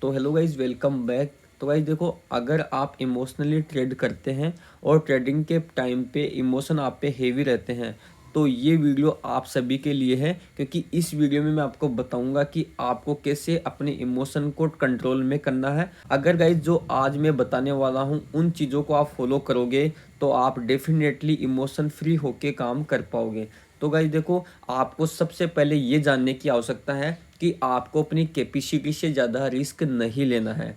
तो hello guys, welcome back. तो guys देखो, अगर आप इमोशनली ट्रेड करते हैं और ट्रेडिंग के टाइम पे इमोशन आप पे हेवी रहते हैं तो ये वीडियो आप सभी के लिए है, क्योंकि इस वीडियो में मैं आपको बताऊंगा कि आपको कैसे अपने इमोशन को कंट्रोल में करना है। अगर गाइज जो आज मैं बताने वाला हूँ उन चीज़ों को आप फॉलो करोगे तो आप डेफिनेटली इमोशन फ्री होके काम कर पाओगे। तो गाइज देखो, आपको सबसे पहले ये जानने की आवश्यकता है कि आपको अपनी कैपेसिटी से ज़्यादा रिस्क नहीं लेना है।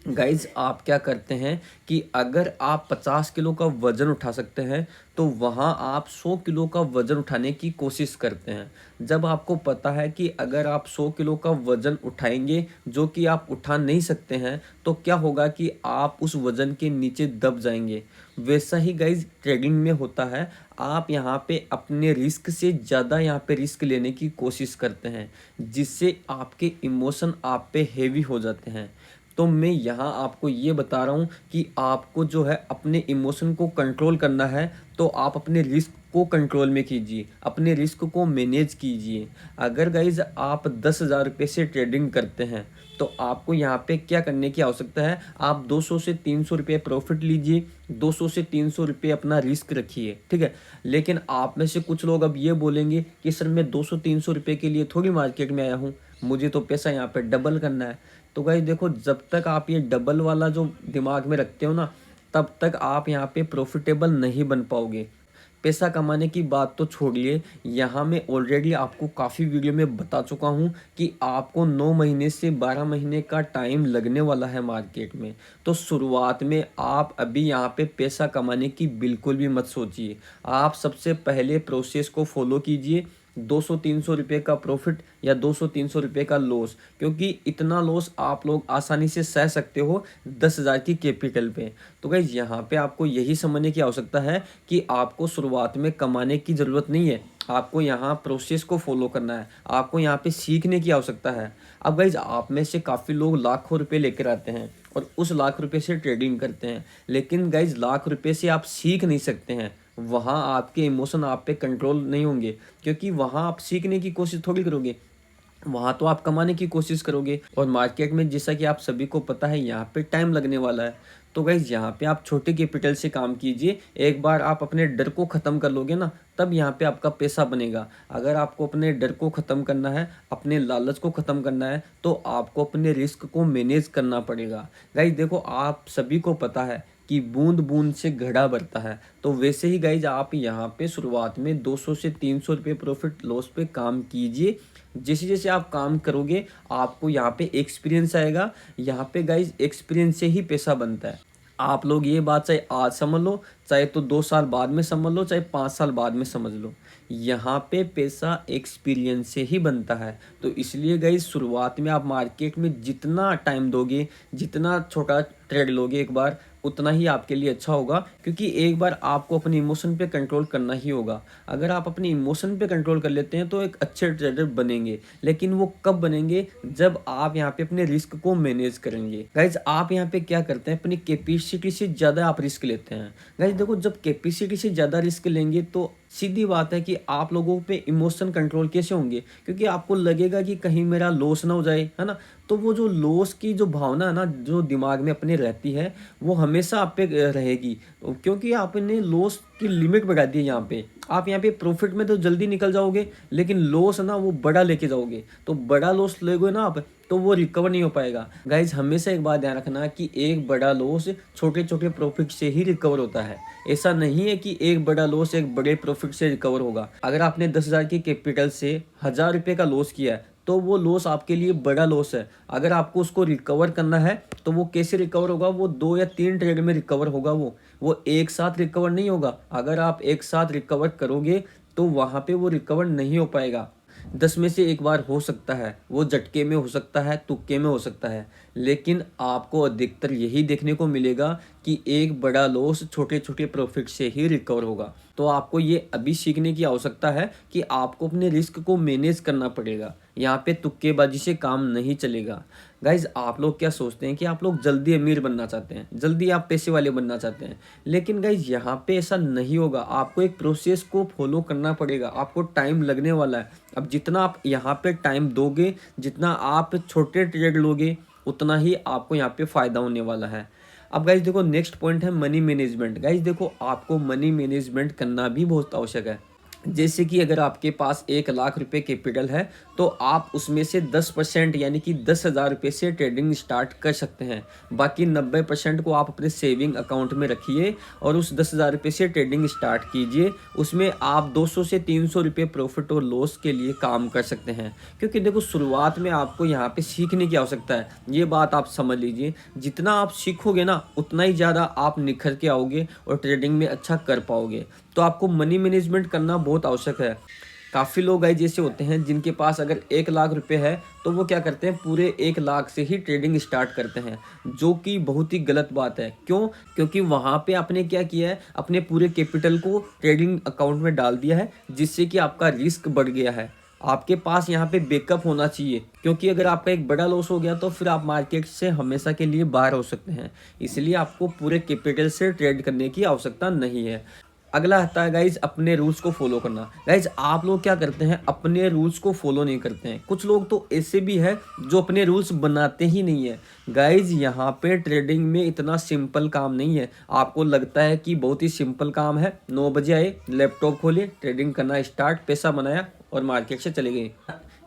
गाइज आप क्या करते हैं कि अगर आप 50 किलो का वज़न उठा सकते हैं तो वहाँ आप 100 किलो का वज़न उठाने की कोशिश करते हैं। जब आपको पता है कि अगर आप 100 किलो का वज़न उठाएंगे जो कि आप उठा नहीं सकते हैं तो क्या होगा कि आप उस वज़न के नीचे दब जाएंगे। वैसा ही गाइज ट्रेडिंग में होता है। आप यहाँ पे अपने रिस्क से ज़्यादा यहाँ पे रिस्क लेने की कोशिश करते हैं जिससे आपके इमोशन आप पे हेवी हो जाते हैं। तो मैं यहाँ आपको ये बता रहा हूँ कि आपको जो है अपने इमोशन को कंट्रोल करना है तो आप अपने रिस्क को कंट्रोल में कीजिए, अपने रिस्क को मैनेज कीजिए। अगर गाइज आप 10,000 रुपये से ट्रेडिंग करते हैं तो आपको यहाँ पे क्या करने की आवश्यकता है, आप 200 से 300 रुपये प्रॉफिट लीजिए, 200 से 300 रुपये अपना रिस्क रखिए, ठीक है। लेकिन आप में से कुछ लोग अब ये बोलेंगे कि सर मैं 200-300 रुपये के लिए थोड़ी मार्केट में आया हूँ, मुझे तो पैसा यहाँ पे डबल करना है। तो गाइस देखो, जब तक आप ये डबल वाला जो दिमाग में रखते हो ना, तब तक आप यहाँ पे प्रॉफिटेबल नहीं बन पाओगे। पैसा कमाने की बात तो छोड़िए, यहाँ मैं ऑलरेडी आपको काफ़ी वीडियो में बता चुका हूँ कि आपको 9 महीने से 12 महीने का टाइम लगने वाला है मार्केट में। तो शुरुआत में आप अभी यहाँ पे पैसा कमाने की बिल्कुल भी मत सोचिए। आप सबसे पहले प्रोसेस को फॉलो कीजिए, 200-300 रुपये का प्रॉफिट या 200-300 रुपये का लॉस, क्योंकि इतना लॉस आप लोग आसानी से सह सकते हो 10,000 की कैपिटल पे। तो गाइज यहाँ पे आपको यही समझने की आवश्यकता है कि आपको शुरुआत में कमाने की ज़रूरत नहीं है, आपको यहाँ प्रोसेस को फॉलो करना है, आपको यहाँ पे सीखने की आवश्यकता है। अब गाइज आप में से काफ़ी लोग लाखों रुपए लेकर आते हैं और उस लाख रुपए से ट्रेडिंग करते हैं, लेकिन गाइज लाख रुपए से आप सीख नहीं सकते हैं। वहाँ आपके इमोशन आप पे कंट्रोल नहीं होंगे, क्योंकि वहाँ आप सीखने की कोशिश थोड़ी करोगे, वहाँ तो आप कमाने की कोशिश करोगे। और मार्केट में जैसा कि आप सभी को पता है यहाँ पे टाइम लगने वाला है। तो गाइज यहाँ पे आप छोटे कैपिटल से काम कीजिए। एक बार आप अपने डर को ख़त्म कर लोगे ना, तब यहाँ पे आपका पैसा बनेगा। अगर आपको अपने डर को ख़त्म करना है, अपने लालच को ख़त्म करना है, तो आपको अपने रिस्क को मैनेज करना पड़ेगा। गाइज देखो, आप सभी को पता है कि बूंद बूंद से घड़ा भरता है। तो वैसे ही गाइज आप यहाँ पे शुरुआत में 200 से 300 रुपये प्रॉफिट लॉस पे काम कीजिए। जैसे जैसे आप काम करोगे आपको यहाँ पे एक्सपीरियंस आएगा। यहाँ पे गाइज एक्सपीरियंस से ही पैसा बनता है। आप लोग ये बात चाहे आज समझ लो, चाहे तो 2 साल बाद में समझ लो, चाहे 5 साल बाद में समझ लो, यहाँ पे पैसा एक्सपीरियंस से ही बनता है। तो इसलिए गाइज शुरुआत में आप मार्केट में जितना टाइम दोगे, जितना छोटा ट्रेड लोगे एक बार, उतना ही आपके लिए अच्छा होगा, क्योंकि एक बार आपको अपने इमोशन पे कंट्रोल करना ही होगा। अगर आप अपने इमोशन पे कंट्रोल कर लेते हैं तो एक अच्छे ट्रेडर बनेंगे। लेकिन वो कब बनेंगे, जब आप यहाँ पे अपने रिस्क को मैनेज करेंगे। गाइज आप यहाँ पे क्या करते हैं, अपनी कैपेसिटी से ज़्यादा आप रिस्क लेते हैं। गाइज देखो, जब कैपेसिटी से ज़्यादा रिस्क लेंगे तो सीधी बात है कि आप लोगों पे इमोशन कंट्रोल कैसे होंगे, क्योंकि आपको लगेगा कि कहीं मेरा लॉस ना हो जाए, है ना। तो वो जो लॉस की जो भावना है ना, जो दिमाग में अपने रहती है, वो हमेशा आप पे रहेगी, क्योंकि आपने लॉस की लिमिट बढ़ा दी है। यहाँ पे आप यहाँ पे प्रॉफिट में तो जल्दी निकल जाओगे, लेकिन लॉस है ना वो बड़ा लेके जाओगे। तो बड़ा लॉस लोगे ना आप, तो वो रिकवर नहीं हो पाएगा। गाइज हमेशा एक बात ध्यान रखना कि एक बड़ा लॉस छोटे छोटे प्रॉफिट से ही रिकवर होता है। ऐसा नहीं है कि एक बड़ा लॉस एक बड़े प्रॉफिट से रिकवर होगा। अगर आपने 10,000 की कैपिटल से 1,000 रुपये का लॉस किया है तो वो लॉस आपके लिए बड़ा लॉस है। अगर आपको उसको रिकवर करना है तो वो कैसे रिकवर होगा, वो 2 या 3 ट्रेड में रिकवर होगा। वो एक साथ रिकवर नहीं होगा। अगर आप एक साथ रिकवर करोगे तो वहाँ पे वो रिकवर नहीं हो पाएगा। 10 में से एक बार हो सकता है, वो झटके में हो सकता है, तुक्के में हो सकता है, लेकिन आपको अधिकतर यही देखने को मिलेगा कि एक बड़ा लॉस छोटे छोटे प्रॉफिट से ही रिकवर होगा। तो आपको ये अभी सीखने की आवश्यकता है कि आपको अपने रिस्क को मैनेज करना पड़ेगा। यहाँ पे तुक्केबाजी से काम नहीं चलेगा। गाइज आप लोग क्या सोचते हैं कि आप लोग जल्दी अमीर बनना चाहते हैं, जल्दी आप पैसे वाले बनना चाहते हैं, लेकिन गाइज यहाँ पे ऐसा नहीं होगा। आपको एक प्रोसेस को फॉलो करना पड़ेगा, आपको टाइम लगने वाला है। अब जितना आप यहाँ पे टाइम दोगे, जितना आप छोटे ट्रेड लोगे, उतना ही आपको यहाँ पे फ़ायदा होने वाला है। अब गाइज देखो नेक्स्ट पॉइंट है मनी मैनेजमेंट। गाइज देखो आपको मनी मैनेजमेंट करना भी बहुत आवश्यक है। जैसे कि अगर आपके पास 1 लाख रुपए कैपिटल है तो आप उसमें से 10% यानी कि 10,000 रुपये से ट्रेडिंग स्टार्ट कर सकते हैं। बाकी 90% को आप अपने सेविंग अकाउंट में रखिए और उस 10,000 रुपये से ट्रेडिंग स्टार्ट कीजिए। उसमें आप 200 से 300 रुपये प्रॉफिट और लॉस के लिए काम कर सकते हैं। क्योंकि देखो शुरुआत में आपको यहाँ पे सीखने की आवश्यकता है, ये बात आप समझ लीजिए। जितना आप सीखोगे ना उतना ही ज़्यादा आप निखर के आओगे और ट्रेडिंग में अच्छा कर पाओगे। तो आपको मनी मैनेजमेंट करना बहुत आवश्यक है। काफ़ी लोग गाइस जैसे होते हैं जिनके पास अगर 1 लाख रुपए है तो वो क्या करते हैं पूरे 1 लाख से ही ट्रेडिंग स्टार्ट करते हैं, जो कि बहुत ही गलत बात है। क्यों? क्योंकि वहाँ पे आपने क्या किया है, अपने पूरे कैपिटल को ट्रेडिंग अकाउंट में डाल दिया है, जिससे कि आपका रिस्क बढ़ गया है। आपके पास यहाँ पे बैकअप होना चाहिए, क्योंकि अगर आपका एक बड़ा लॉस हो गया तो फिर आप मार्केट से हमेशा के लिए बाहर हो सकते हैं। इसलिए आपको पूरे कैपिटल से ट्रेड करने की आवश्यकता नहीं है। अगला आता है गाइज अपने रूल्स को फॉलो करना। गाइज आप लोग क्या करते हैं, अपने रूल्स को फॉलो नहीं करते हैं। कुछ लोग तो ऐसे भी है जो अपने रूल्स बनाते ही नहीं है। गाइज यहाँ पे ट्रेडिंग में इतना सिंपल काम नहीं है। आपको लगता है कि बहुत ही सिंपल काम है, 9 बजे आए, लैपटॉप खोले, ट्रेडिंग करना स्टार्ट, पैसा बनाया और मार्केट से चले गए,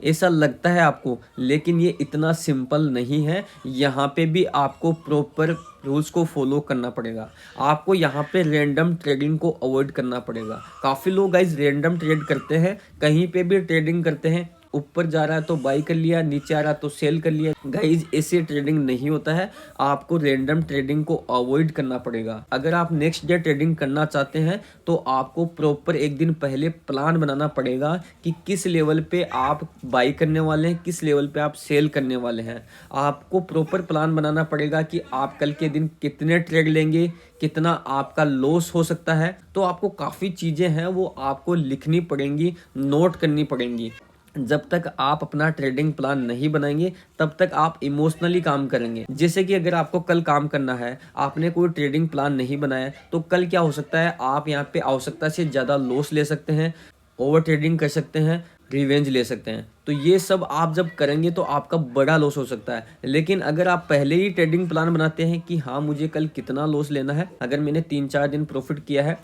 ऐसा लगता है आपको, लेकिन ये इतना सिंपल नहीं है। यहाँ पे भी आपको प्रॉपर रूल्स को फॉलो करना पड़ेगा। आपको यहाँ पे रैंडम ट्रेडिंग को अवॉइड करना पड़ेगा। काफ़ी लोग गाइज रैंडम ट्रेड करते हैं, कहीं पे भी ट्रेडिंग करते हैं, ऊपर जा रहा है तो बाई कर लिया, नीचे आ रहा तो सेल कर लिया। गाइज ऐसे ट्रेडिंग नहीं होता है। आपको रैंडम ट्रेडिंग को अवॉइड करना पड़ेगा। अगर आप नेक्स्ट डे ट्रेडिंग करना चाहते हैं तो आपको प्रॉपर एक दिन पहले प्लान बनाना पड़ेगा कि किस लेवल पे आप बाई करने वाले हैं, किस लेवल पे आप सेल करने वाले हैं। आपको प्रॉपर प्लान बनाना पड़ेगा कि आप कल के दिन कितने ट्रेड लेंगे, कितना आपका लॉस हो सकता है। तो आपको काफ़ी चीज़ें हैं वो आपको लिखनी पड़ेंगी, नोट करनी पड़ेंगी। जब तक आप अपना ट्रेडिंग प्लान नहीं बनाएंगे तब तक आप इमोशनली काम करेंगे। जैसे कि अगर आपको कल काम करना है, आपने कोई ट्रेडिंग प्लान नहीं बनाया, तो कल क्या हो सकता है, आप यहाँ पे आवश्यकता से ज़्यादा लॉस ले सकते हैं, ओवर ट्रेडिंग कर सकते हैं, रिवेंज ले सकते हैं। तो ये सब आप जब करेंगे तो आपका बड़ा लॉस हो सकता है। लेकिन अगर आप पहले ही ट्रेडिंग प्लान बनाते हैं कि हाँ मुझे कल कितना लॉस लेना है, अगर मैंने 3-4 दिन प्रॉफिट किया है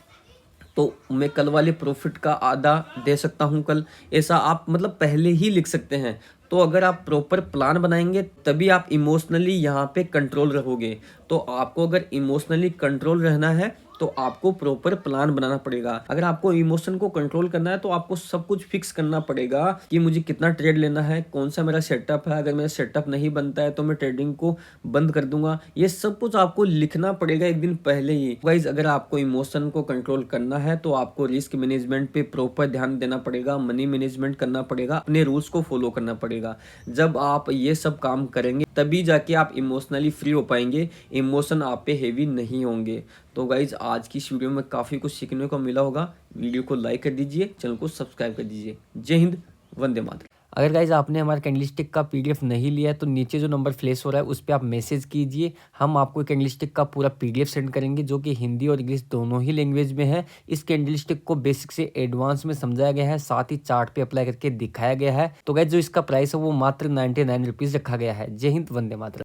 तो मैं कल वाले प्रॉफिट का आधा दे सकता हूँ कल, ऐसा आप मतलब पहले ही लिख सकते हैं। तो अगर आप प्रॉपर प्लान बनाएंगे तभी आप इमोशनली यहाँ पे कंट्रोल रहोगे। तो आपको अगर इमोशनली कंट्रोल रहना है तो आपको प्रॉपर प्लान बनाना पड़ेगा। अगर आपको इमोशन को कंट्रोल करना है तो आपको सब कुछ फिक्स करना पड़ेगा कि मुझे कितना ट्रेड लेना है, कौन सा मेरा सेटअप है। अगर मेरा सेटअप नहीं बनता है तो मैं ट्रेडिंग को बंद कर दूंगा। ये सब कुछ आपको लिखना पड़ेगा एक दिन पहले ही। गाइस अगर आपको इमोशन को कंट्रोल करना है तो आपको रिस्क मैनेजमेंट पे प्रॉपर ध्यान देना पड़ेगा, मनी मैनेजमेंट करना पड़ेगा, अपने रूल्स को फॉलो करना पड़ेगा। जब आप ये सब काम करेंगे तभी जाके आप इमोशनली फ्री हो पाएंगे, इमोशन आप पे हेवी नहीं होंगे। तो गाइज आज की इस वीडियो में काफ़ी कुछ सीखने को मिला होगा। वीडियो को लाइक कर दीजिए, चैनल को सब्सक्राइब कर दीजिए। जय हिंद, वंदे मातरम। अगर गाइज आपने हमारा कैंडलस्टिक का पीडीएफ नहीं लिया है तो नीचे जो नंबर फ्लैश हो रहा है उस पर आप मैसेज कीजिए, हम आपको कैंडलस्टिक का पूरा पीडीएफ सेंड करेंगे जो कि हिंदी और इंग्लिश दोनों ही लैंग्वेज में है। इस कैंडलस्टिक को बेसिक से एडवांस में समझाया गया है, साथ ही चार्ट पे अप्लाई करके दिखाया गया है। तो गाइज जो इसका प्राइस है वो मात्र 99 रुपीज़ रखा गया है। जय हिंद, वंदे मातरम।